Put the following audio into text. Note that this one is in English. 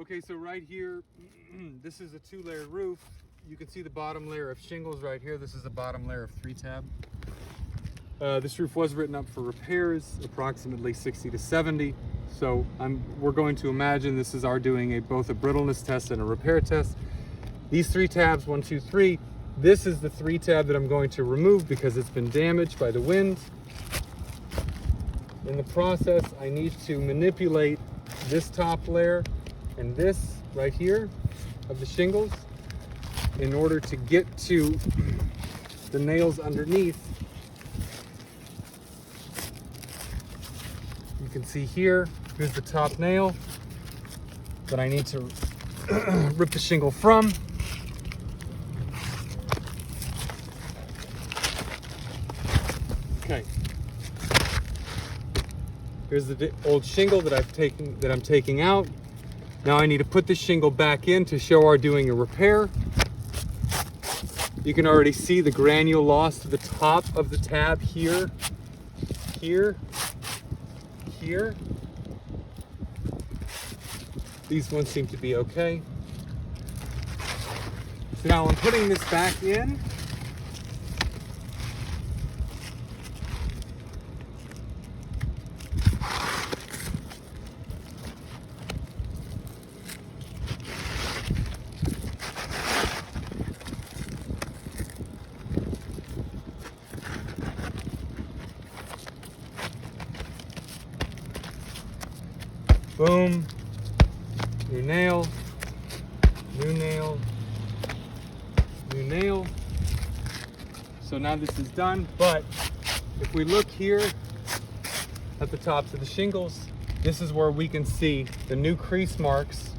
Okay, so right here, this is a 2-layered roof. You can see the bottom layer of shingles right here. This is the bottom layer of 3-tab. This roof was written up for repairs, approximately 60 to 70. So we're going to imagine this is our doing both a brittleness test and a repair test. These 3 tabs, 1, 2, 3. This is the 3-tab that I'm going to remove because it's been damaged by the wind. In the process, I need to manipulate this top layer and this right here of the shingles in order to get to the nails underneath. You can see here's the top nail that I need to rip the shingle from. Okay. Here's the old shingle that I'm taking out. Now I need to put the shingle back in to show our doing a repair. You can already see the granule loss to the top of the tab here, here. These ones seem to be okay. So now I'm putting this back in. Boom, new nail, new nail, new nail. So now this is done, but if we look here at the tops of the shingles, this is where we can see the new crease marks